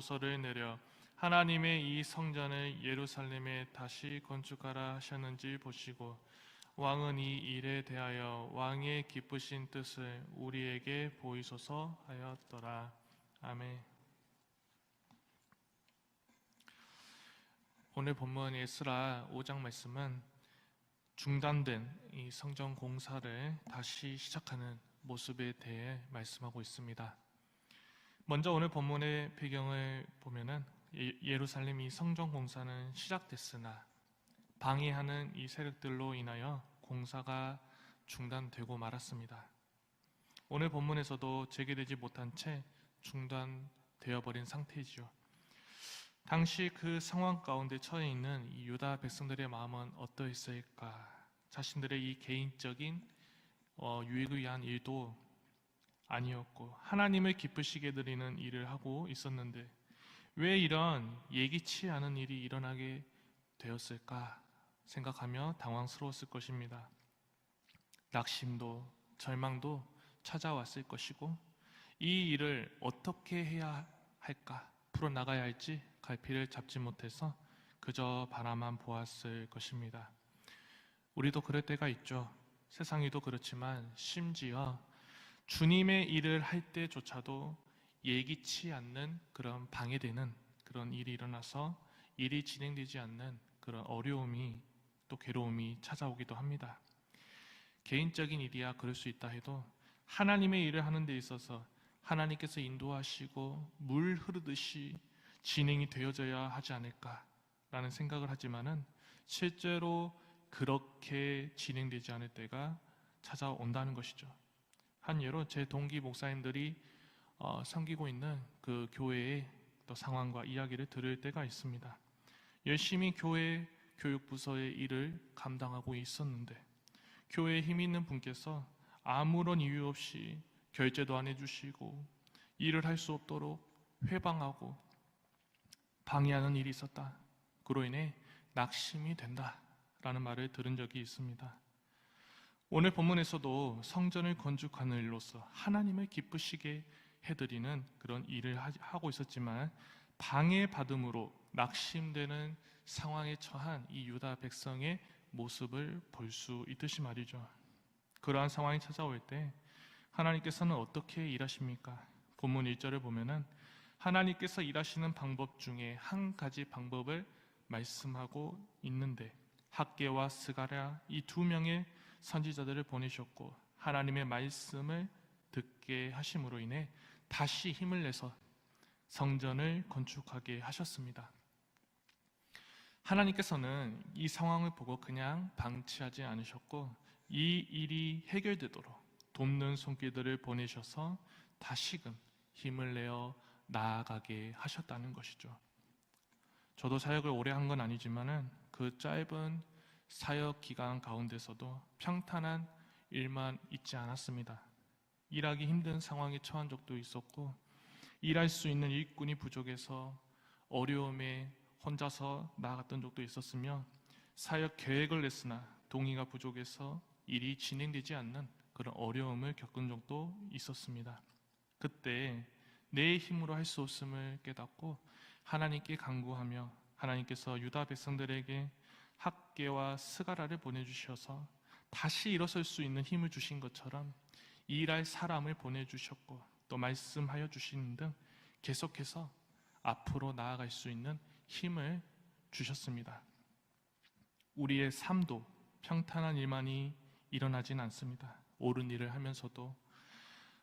보고서를 내려 하나님의 이 성전을 예루살렘에 다시 건축하라 하셨는지 보시고 왕은 이 일에 대하여 왕의 기쁘신 뜻을 우리에게 보이소서 하였더라. 아멘. 오늘 본문 에스라 5장 말씀은 중단된 이 성전 공사를 다시 시작하는 모습에 대해 말씀하고 있습니다. 먼저 오늘 본문의 배경을 보면은 예루살렘 이 성전 공사는 시작됐으나 방해하는 이 세력들로 인하여 공사가 중단되고 말았습니다. 오늘 본문에서도 재개되지 못한 채 중단되어 버린 상태이죠. 당시 그 상황 가운데 처해 있는 이 유다 백성들의 마음은 어떠했을까? 자신들의 이 개인적인 유익을 위한 일도 아니었고 하나님을 기쁘시게 드리는 일을 하고 있었는데 왜 이런 예기치 않은 일이 일어나게 되었을까 생각하며 당황스러웠을 것입니다. 낙심도 절망도 찾아왔을 것이고 이 일을 어떻게 해야 할까 풀어나가야 할지 갈피를 잡지 못해서 그저 바라만 보았을 것입니다. 우리도 그럴 때가 있죠. 세상에도 그렇지만 심지어 주님의 일을 할 때조차도 예기치 않는 그런 방해되는 그런 일이 일어나서 일이 진행되지 않는 그런 어려움이 또 괴로움이 찾아오기도 합니다. 개인적인 일이야 그럴 수 있다 해도 하나님의 일을 하는 데 있어서 하나님께서 인도하시고 물 흐르듯이 진행이 되어져야 하지 않을까라는 생각을 하지만은 실제로 그렇게 진행되지 않을 때가 찾아온다는 것이죠. 한 예로 제 동기 목사님들이 섬기고 있는 그 교회의 또 상황과 이야기를 들을 때가 있습니다. 열심히 교회 교육부서의 일을 감당하고 있었는데 교회에 힘 있는 분께서 아무런 이유 없이 결제도 안 해주시고 일을 할 수 없도록 회방하고 방해하는 일이 있었다. 그로 인해 낙심이 된다라는 말을 들은 적이 있습니다. 오늘 본문에서도 성전을 건축하는 일로서 하나님을 기쁘시게 해드리는 그런 일을 하고 있었지만 방해받음으로 낙심되는 상황에 처한 이 유다 백성의 모습을 볼 수 있듯이 말이죠. 그러한 상황이 찾아올 때 하나님께서는 어떻게 일하십니까? 본문 1절을 보면은 하나님께서 일하시는 방법 중에 한 가지 방법을 말씀하고 있는데 학개와 스가랴 이 두 명의 선지자들을 보내셨고 하나님의 말씀을 듣게 하심으로 인해 다시 힘을 내서 성전을 건축하게 하셨습니다. 하나님께서는 이 상황을 보고 그냥 방치하지 않으셨고 이 일이 해결되도록 돕는 손길들을 보내셔서 다시금 힘을 내어 나아가게 하셨다는 것이죠. 저도 사역을 오래 한 건 아니지만은 그 짧은 사역 기간 가운데서도 평탄한 일만 있지 않았습니다. 일하기 힘든 상황에 처한 적도 있었고 일할 수 있는 일꾼이 부족해서 어려움에 혼자서 나아갔던 적도 있었으며 사역 계획을 냈으나 동의가 부족해서 일이 진행되지 않는 그런 어려움을 겪은 적도 있었습니다. 그때 내 힘으로 할 수 없음을 깨닫고 하나님께 간구하며 하나님께서 유다 백성들에게 학개와 스가랴를 보내주셔서 다시 일어설 수 있는 힘을 주신 것처럼 일할 사람을 보내주셨고 또 말씀하여 주시는 등 계속해서 앞으로 나아갈 수 있는 힘을 주셨습니다. 우리의 삶도 평탄한 일만이 일어나진 않습니다. 옳은 일을 하면서도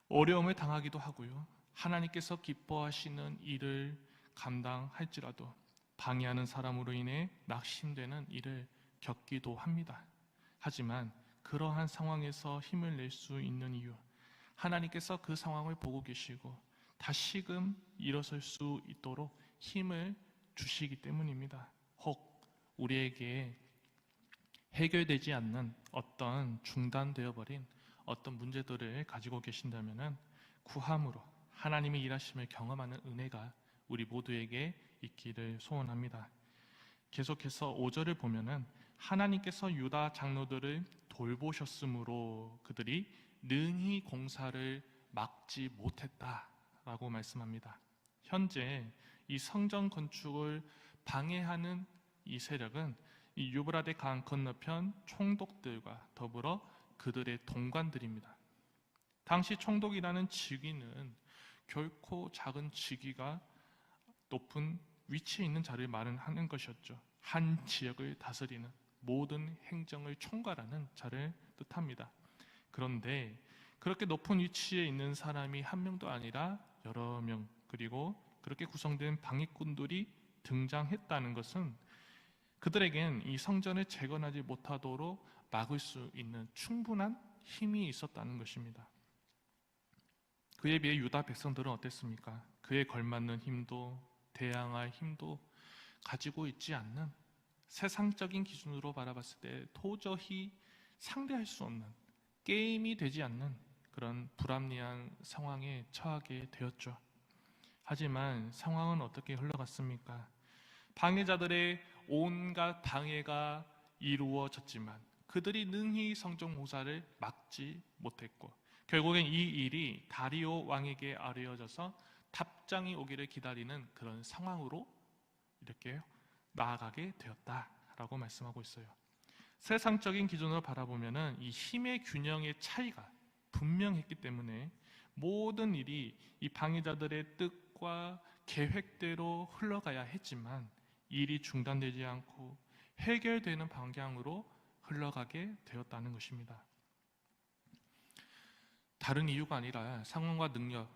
어려움을 당하기도 하고요. 하나님께서 기뻐하시는 일을 감당할지라도 방해하는 사람으로 인해 낙심되는 일을 겪기도 합니다. 하지만 그러한 상황에서 힘을 낼 수 있는 이유, 하나님께서 그 상황을 보고 계시고 다시금 일어설 수 있도록 힘을 주시기 때문입니다. 혹 우리에게 해결되지 않는 어떤 중단되어 버린 어떤 문제들을 가지고 계신다면 구함으로 하나님의 일하심을 경험하는 은혜가 우리 모두에게 있기를 소원합니다. 계속해서 5절을 보면은 하나님께서 유다 장로들을 돌보셨으므로 그들이 능히 공사를 막지 못했다라고 말씀합니다. 현재 이 성전 건축을 방해하는 이 세력은 이 유브라데 강 건너편 총독들과 더불어 그들의 동관들입니다. 당시 총독이라는 직위는 결코 작은 직위가 높은 위치에 있는 자를 말하는 것이었죠. 한 지역을 다스리는 모든 행정을 총괄하는 자를 뜻합니다. 그런데 그렇게 높은 위치에 있는 사람이 한 명도 아니라 여러 명, 그리고 그렇게 구성된 방해꾼들이 등장했다는 것은 그들에겐 이 성전을 재건하지 못하도록 막을 수 있는 충분한 힘이 있었다는 것입니다. 그에 비해 유다 백성들은 어땠습니까? 그에 걸맞는 힘도 대항할 힘도 가지고 있지 않는, 세상적인 기준으로 바라봤을 때 도저히 상대할 수 없는, 게임이 되지 않는 그런 불합리한 상황에 처하게 되었죠. 하지만 상황은 어떻게 흘러갔습니까? 방해자들의 온갖 방해가 이루어졌지만 그들이 능히 성전 공사를 막지 못했고, 결국엔 이 일이 다리오 왕에게 알려져서 답장이 오기를 기다리는 그런 상황으로 이렇게 나아가게 되었다라고 말씀하고 있어요. 세상적인 기준으로 바라보면은 이 힘의 균형의 차이가 분명했기 때문에 모든 일이 이 방해자들의 뜻과 계획대로 흘러가야 했지만 일이 중단되지 않고 해결되는 방향으로 흘러가게 되었다는 것입니다. 다른 이유가 아니라 상황과 능력,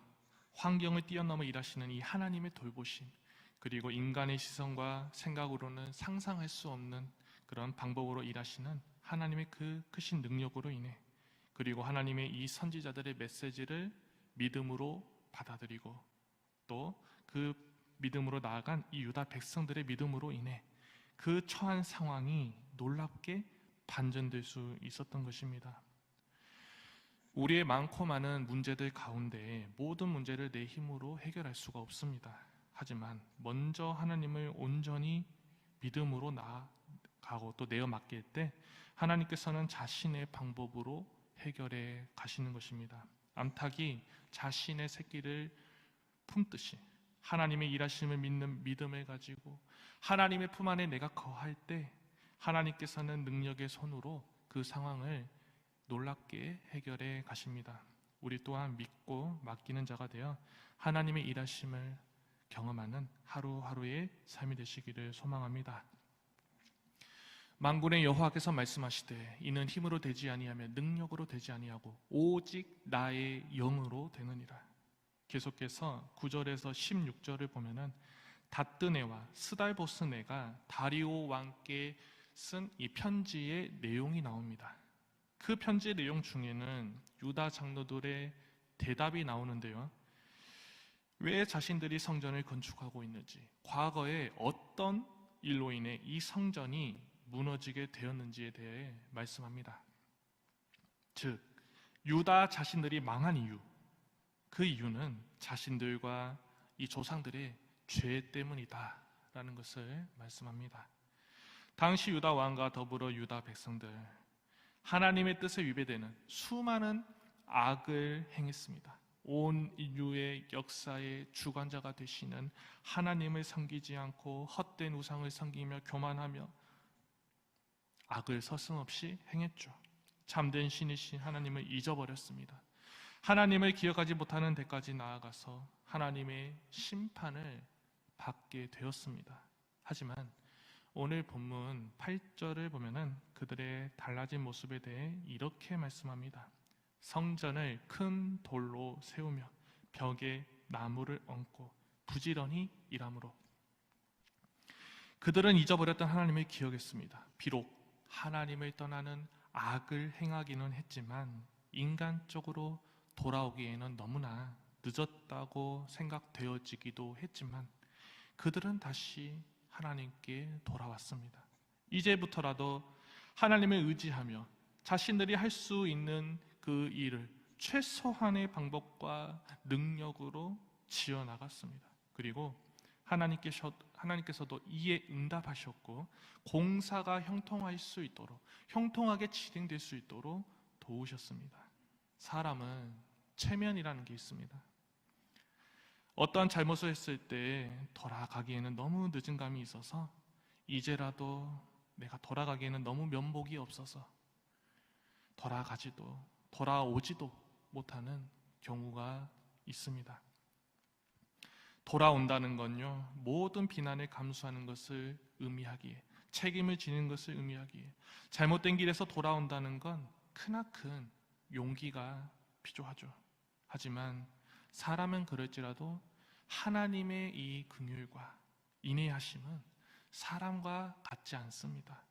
환경을 뛰어넘어 일하시는 이 하나님의 돌보심, 그리고 인간의 시선과 생각으로는 상상할 수 없는 그런 방법으로 일하시는 하나님의 그 크신 능력으로 인해, 그리고 하나님의 이 선지자들의 메시지를 믿음으로 받아들이고 또 그 믿음으로 나아간 이 유다 백성들의 믿음으로 인해 그 처한 상황이 놀랍게 반전될 수 있었던 것입니다. 우리의 많고 많은 문제들 가운데 모든 문제를 내 힘으로 해결할 수가 없습니다. 하지만 먼저 하나님을 온전히 믿음으로 나아가고 또 내어 맡길 때 하나님께서는 자신의 방법으로 해결해 가시는 것입니다. 암탉이 자신의 새끼를 품듯이 하나님의 일하심을 믿는 믿음을 가지고 하나님의 품 안에 내가 거할 때 하나님께서는 능력의 손으로 그 상황을 놀랍게 해결해 가십니다. 우리 또한 믿고 맡기는 자가 되어 하나님의 일하심을 경험하는 하루하루의 삶이 되시기를 소망합니다. 만군의 여호와께서 말씀하시되 이는 힘으로 되지 아니하며 능력으로 되지 아니하고 오직 나의 영으로 되느니라. 계속해서 9절에서 16절을 보면은 다뜨네와 스달보스네가 다리오 왕께 쓴 이 편지의 내용이 나옵니다. 그 편지의 내용 중에는 유다 장로들의 대답이 나오는데요. 왜 자신들이 성전을 건축하고 있는지, 과거에 어떤 일로 인해 이 성전이 무너지게 되었는지에 대해 말씀합니다. 즉, 유다 자신들이 망한 이유, 그 이유는 자신들과 이 조상들의 죄 때문이다 라는 것을 말씀합니다. 당시 유다 왕과 더불어 유다 백성들, 하나님의 뜻에 위배되는 수많은 악을 행했습니다. 온 인류의 역사의 주관자가 되시는 하나님을 섬기지 않고 헛된 우상을 섬기며 교만하며 악을 서슴없이 행했죠. 참된 신이신 하나님을 잊어버렸습니다. 하나님을 기억하지 못하는 데까지 나아가서 하나님의 심판을 받게 되었습니다. 하지만 오늘 본문 8절을 보면은 그들의 달라진 모습에 대해 이렇게 말씀합니다. 성전을 큰 돌로 세우며 벽에 나무를 얹고 부지런히 일함으로 그들은 잊어버렸던 하나님을 기억했습니다. 비록 하나님을 떠나는 악을 행하기는 했지만 인간적으로 돌아오기에는 너무나 늦었다고 생각되어지기도 했지만 그들은 다시 하나님께 돌아왔습니다. 이제부터라도 하나님을 의지하며 자신들이 할 수 있는 그 일을 최소한의 방법과 능력으로 지어나갔습니다. 그리고 하나님께서도 이에 응답하셨고 공사가 형통할 수 있도록, 형통하게 진행될 수 있도록 도우셨습니다. 사람은 체면이라는 게 있습니다. 어떠한 잘못을 했을 때 돌아가기에는 너무 늦은 감이 있어서 이제라도 내가 돌아가기에는 너무 면목이 없어서 돌아오지도 못하는 경우가 있습니다. 돌아온다는 건요, 모든 비난을 감수하는 것을 의미하기에, 책임을 지는 것을 의미하기에, 잘못된 길에서 돌아온다는 건 크나큰 용기가 필요하죠. 하지만 사람은 그럴지라도 하나님의 이 긍휼과 인내하심은 사람과 같지 않습니다.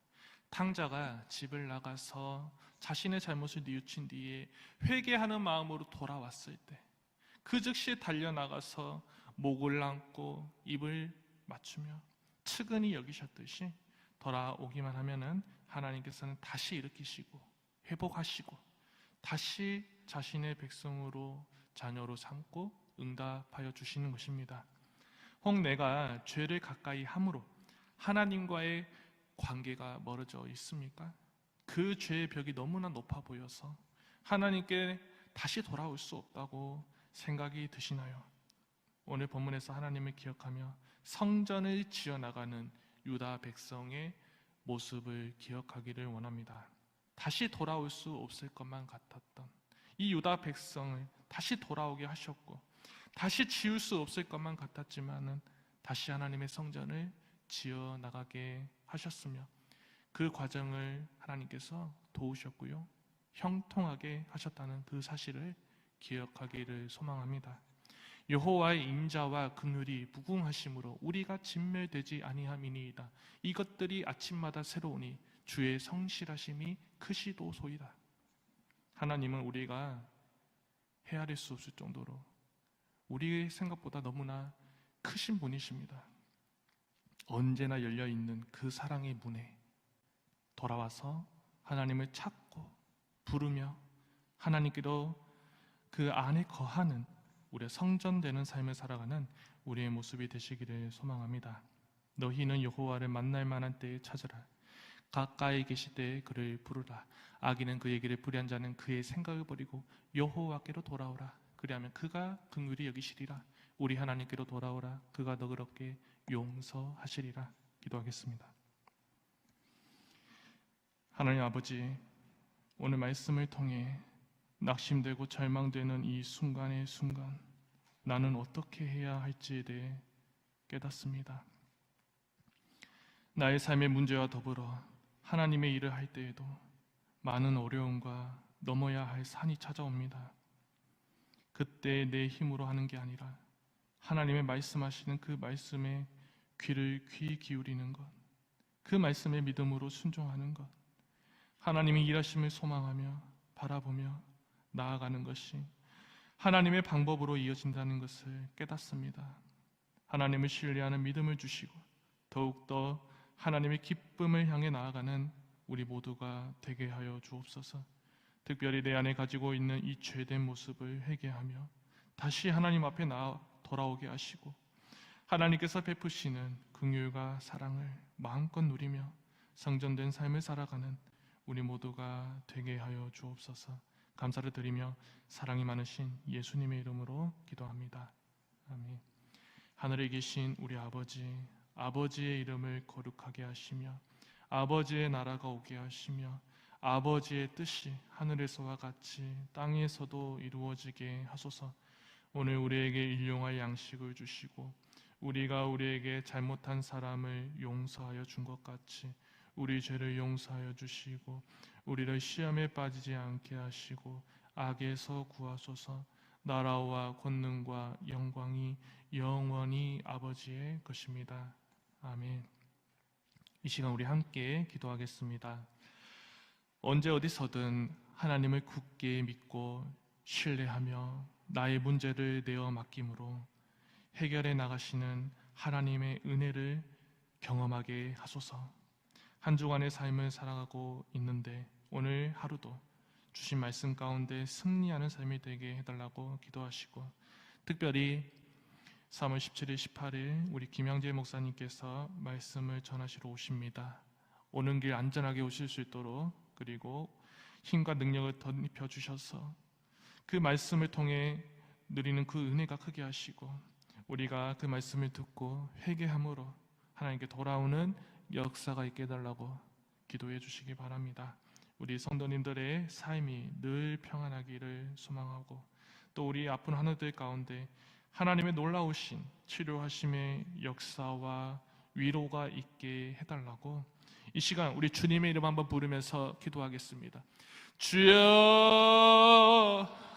탕자가 집을 나가서 자신의 잘못을 뉘우친 뒤에 회개하는 마음으로 돌아왔을 때 그 즉시 달려나가서 목을 안고 입을 맞추며 측은히 여기셨듯이 돌아오기만 하면은 하나님께서는 다시 일으키시고 회복하시고 다시 자신의 백성으로 자녀로 삼고 응답하여 주시는 것입니다. 혹 내가 죄를 가까이 함으로 하나님과의 관계가 멀어져 있습니까? 그 죄의 벽이 너무나 높아 보여서 하나님께 다시 돌아올 수 없다고 생각이 드시나요? 오늘 본문에서 하나님을 기억하며 성전을 지어나가는 유다 백성의 모습을 기억하기를 원합니다. 다시 돌아올 수 없을 것만 같았던 이 유다 백성을 다시 돌아오게 하셨고 다시 지을 수 없을 것만 같았지만은 다시 하나님의 성전을 지어나가게 하셨으며 그 과정을 하나님께서 도우셨고요, 형통하게 하셨다는 그 사실을 기억하기를 소망합니다. 여호와의 인자와 긍휼이 무궁하심으로 우리가 진멸되지 아니함이니이다. 이것들이 아침마다 새로우니 주의 성실하심이 크시도소이다. 하나님은 우리가 헤아릴 수 없을 정도로 우리의 생각보다 너무나 크신 분이십니다. 언제나 열려있는 그 사랑의 문에 돌아와서 하나님을 찾고 부르며 하나님께로 그 안에 거하는 우리의 성전되는 삶을 살아가는 우리의 모습이 되시기를 소망합니다. 너희는 여호와를 만날 만한 때에 찾으라. 가까이 계실 때에 그를 부르라. 악인은 그의 길을 불의한 자는 그의 생각을 버리고 여호와께로 돌아오라. 그리하면 그가 긍휼히 여기시리라. 우리 하나님께로 돌아오라. 그가 너그럽게 용서하시리라. 기도하겠습니다. 하나님 아버지, 오늘 말씀을 통해 낙심되고 절망되는 이 순간의 순간 나는 어떻게 해야 할지에 대해 깨닫습니다. 나의 삶의 문제와 더불어 하나님의 일을 할 때에도 많은 어려움과 넘어야 할 산이 찾아옵니다. 그때 내 힘으로 하는 게 아니라 하나님의 말씀하시는 그 말씀에 귀를 귀 기울이는 것, 그 말씀의 믿음으로 순종하는 것, 하나님의 일하심을 소망하며 바라보며 나아가는 것이 하나님의 방법으로 이어진다는 것을 깨닫습니다. 하나님을 신뢰하는 믿음을 주시고 더욱더 하나님의 기쁨을 향해 나아가는 우리 모두가 되게 하여 주옵소서. 특별히 내 안에 가지고 있는 이 죄된 모습을 회개하며 다시 하나님 앞에 돌아오게 하시고 하나님께서 베푸시는 긍휼과 사랑을 마음껏 누리며 성전된 삶을 살아가는 우리 모두가 되게 하여 주옵소서. 감사를 드리며 사랑이 많으신 예수님의 이름으로 기도합니다. 아멘. 하늘에 계신 우리 아버지, 아버지의 이름을 거룩하게 하시며 아버지의 나라가 오게 하시며 아버지의 뜻이 하늘에서와 같이 땅에서도 이루어지게 하소서. 오늘 우리에게 일용할 양식을 주시고 우리가 우리에게 잘못한 사람을 용서하여 준 것 같이 우리 죄를 용서하여 주시고 우리를 시험에 빠지지 않게 하시고 악에서 구하소서. 나라와 권능과 영광이 영원히 아버지의 것입니다. 아멘. 이 시간 우리 함께 기도하겠습니다. 언제 어디서든 하나님을 굳게 믿고 신뢰하며 나의 문제를 내어 맡김으로 해결해 나가시는 하나님의 은혜를 경험하게 하소서. 한 주간의 삶을 살아가고 있는데 오늘 하루도 주신 말씀 가운데 승리하는 삶이 되게 해달라고 기도하시고, 특별히 3월 17일, 18일 우리 김양재 목사님께서 말씀을 전하시러 오십니다. 오는 길 안전하게 오실 수 있도록, 그리고 힘과 능력을 덧입혀 주셔서 그 말씀을 통해 누리는 그 은혜가 크게 하시고 우리가 그 말씀을 듣고 회개함으로 하나님께 돌아오는 역사가 있게 해달라고 기도해 주시기 바랍니다. 우리 성도님들의 삶이 늘 평안하기를 소망하고, 또 우리 아픈 하나들 가운데 하나님의 놀라우신 치료하심의 역사와 위로가 있게 해달라고 이 시간 우리 주님의 이름 한번 부르면서 기도하겠습니다. 주여